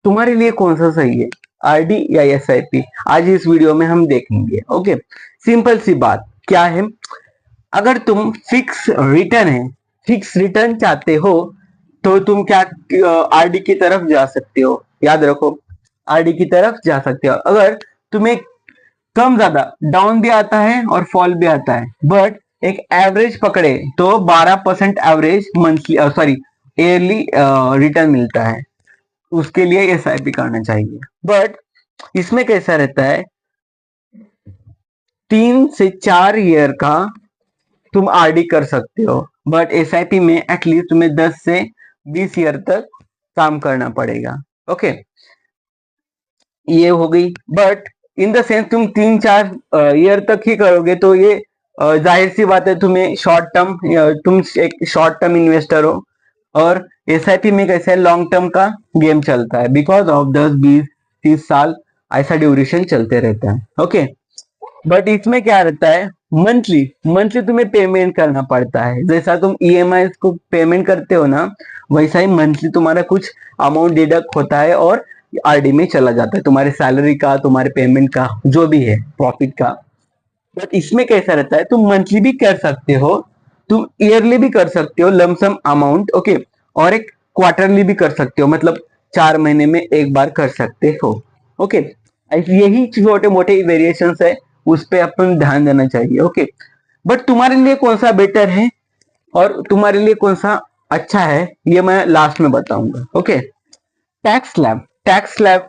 तुम्हारे लिए कौन सा सही है, आरडी या एसआईपी? आज इस वीडियो में हम देखेंगे। ओके, सिंपल सी बात क्या है, अगर तुम फिक्स रिटर्न चाहते हो तो तुम क्या आरडी की तरफ जा सकते हो। याद रखो, आरडी की तरफ जा सकते हो। अगर तुम्हें कम ज्यादा डाउन भी आता है और फॉल भी आता है, बट एक एवरेज पकड़े तो 12% average monthly sorry yearly return मिलता है, उसके लिए एसआईपी करना चाहिए। बट इसमें कैसा रहता है, 3 से 4 ईयर का तुम आरडी कर सकते हो, बट एसआईपी में एटलीस्ट तुम्हें 10 से 20 ईयर तक काम करना पड़ेगा। ओके, ये हो गई। बट इन द सेंस तुम 3-4 ईयर तक ही करोगे तो ये जाहिर सी बात है, तुम्हें तुम एक शॉर्ट टर्म इन्वेस्टर हो, और एसआईपी में कैसे लॉन्ग टर्म का गेम चलता है, बिकॉज ऑफ 10-20-30 साल ऐसा ड्यूरेशन चलते रहता है। ओके, बट इसमें क्या रहता है, मंथली मंथली तुम्हें पेमेंट करना पड़ता है। जैसा तुम ईएमआई को पेमेंट करते हो ना, वैसा ही मंथली तुम्हारा कुछ अमाउंट डिडक्ट होता है और आरडी में चला जाता है, तुम्हारे सैलरी का, तुम्हारे पेमेंट का, जो भी है प्रॉफिट का। बट इसमें कैसा रहता है, तुम मंथली भी कर सकते हो, तुम ईयरली भी कर सकते हो लमसम अमाउंट। ओके, और एक क्वार्टरली भी कर सकते हो, मतलब 4 महीने में एक बार कर सकते हो। ओके, यही छोटे मोटे वेरिएशन है, उस पर अपन ध्यान देना चाहिए। ओके, बट तुम्हारे लिए कौन सा बेटर है और तुम्हारे लिए कौन सा अच्छा है, ये मैं लास्ट में बताऊंगा। ओके, टैक्स स्लैब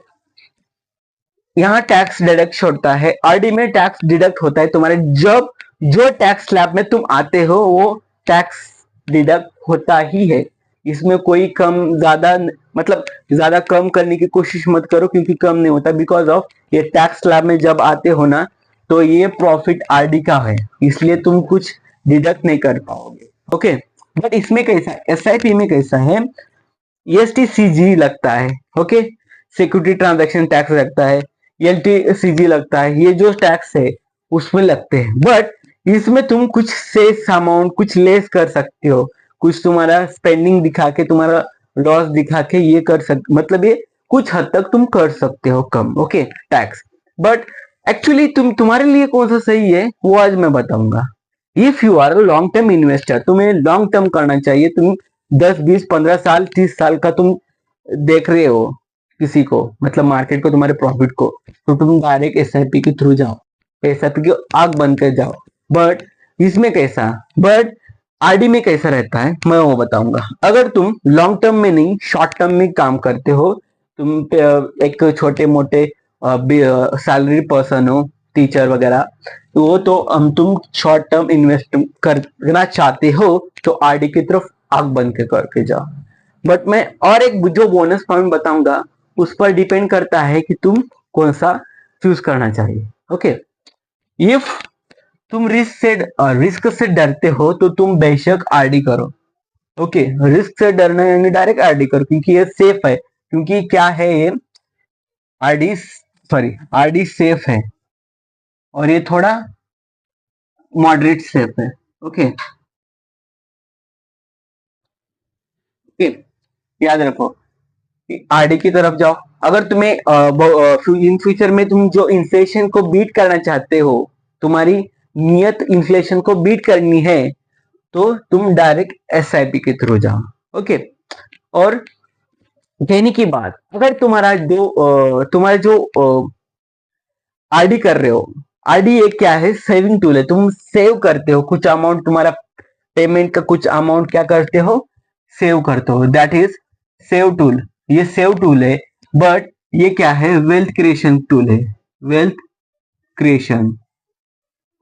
यहाँ टैक्स डिडक्ट होता है, आरडी में टैक्स डिडक्ट होता है तुम्हारे, जब जो टैक्स स्लैब में तुम आते हो वो टैक्स डिडक्ट होता ही है। इसमें कोई कम ज्यादा, मतलब ज्यादा कम करने की कोशिश मत करो, क्योंकि कम नहीं होता, बिकॉज ऑफ ये टैक्स स्लैब में जब आते हो ना, तो ये प्रॉफिट आरडी का है, इसलिए तुम कुछ डिडक्ट नहीं कर पाओगे। ओके, बट इसमें कैसा है, एसआईपी में कैसा है, एसटीसीजी लगता है। ओके, सिक्योरिटी ट्रांजैक्शन टैक्स लगता है, एलटीसीजी लगता है, ये जो टैक्स है उसमें लगते हैं। बट इसमें तुम कुछ सेस अमाउंट कुछ लेस कर सकते हो, कुछ तुम्हारा स्पेंडिंग दिखा के, तुम्हारा लॉस दिखा के ये कर सकते, मतलब ये कुछ हद तक तुम कर सकते हो कम। Okay, tax. बट एक्चुअली तुम्हारे लिए कौन सा सही है वो आज मैं बताऊंगा। If you are long term investor, तुम्हें लॉन्ग टर्म करना चाहिए, तुम 10-20-15 साल 30 साल का तुम देख रहे हो किसी को, मतलब मार्केट को, तुम्हारे प्रॉफिट को, तो तुम डायरेक्ट एसआईपी के थ्रू जाओ, एसआईपी की आग बन कर जाओ। बट इसमें कैसा, बट आरडी में कैसा रहता है मैं वो बताऊंगा। अगर तुम लॉन्ग टर्म में नहीं, शॉर्ट टर्म में काम करते हो, तुम एक छोटे मोटे सैलरी पर्सन हो, टीचर वगैरह, तो वो तो हम तुम शॉर्ट टर्म इन्वेस्ट करना चाहते हो तो आरडी की तरफ आग बन के करके जाओ। बट मैं और एक जो बोनस पॉइंट बताऊंगा, उस पर डिपेंड करता है कि तुम कौन सा चूज करना चाहिए। ओके, इफ तुम रिस्क से डरते हो तो तुम बेशक आरडी करो। ओके, रिस्क से डरना यानी डायरेक्ट आरडी करो, क्योंकि ये सेफ है। क्योंकि क्या है ये, आरडी सेफ है, और ये थोड़ा मॉडरेट सेफ है। ओके ओके, याद रखो, आरडी की तरफ जाओ। अगर तुम्हें इन फ्यूचर में तुम जो इन्फ्लेशन को बीट करना चाहते हो, तुम्हारी नियत इन्फ्लेशन को बीट करनी है, तो तुम डायरेक्ट एसआईपी के थ्रू जाओ। ओके, और कहने की बात, अगर तुम्हारा जो आरडी कर रहे हो, आरडी एक क्या है, सेविंग टूल है, तुम सेव करते हो कुछ अमाउंट, तुम्हारा पेमेंट का कुछ अमाउंट क्या करते हो, सेव करते हो, दैट इज सेव टूल। ये सेव टूल है, बट ये क्या है, वेल्थ क्रिएशन टूल है, wealth creation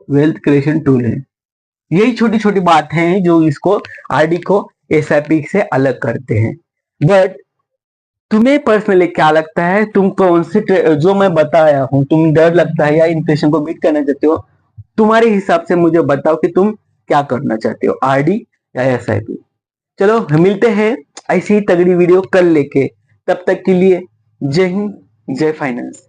wealth creation tool है। यही छोटी छोटी बात हैं जो इसको, आरडी को एसआईपी से अलग करते हैं। बट तुम्हें पर्सनली क्या लगता है, तुम कौन से जो मैं बताया हूं, तुम डर लगता है या इन्फ्लेशन को बीट करना चाहते हो, तुम्हारे हिसाब से मुझे बताओ कि तुम क्या करना चाहते हो, आरडी या एसआईपी। चलो मिलते हैं ऐसी ही तगड़ी वीडियो कल लेके, तब तक के लिए जय हिंद, जय फाइनेंस।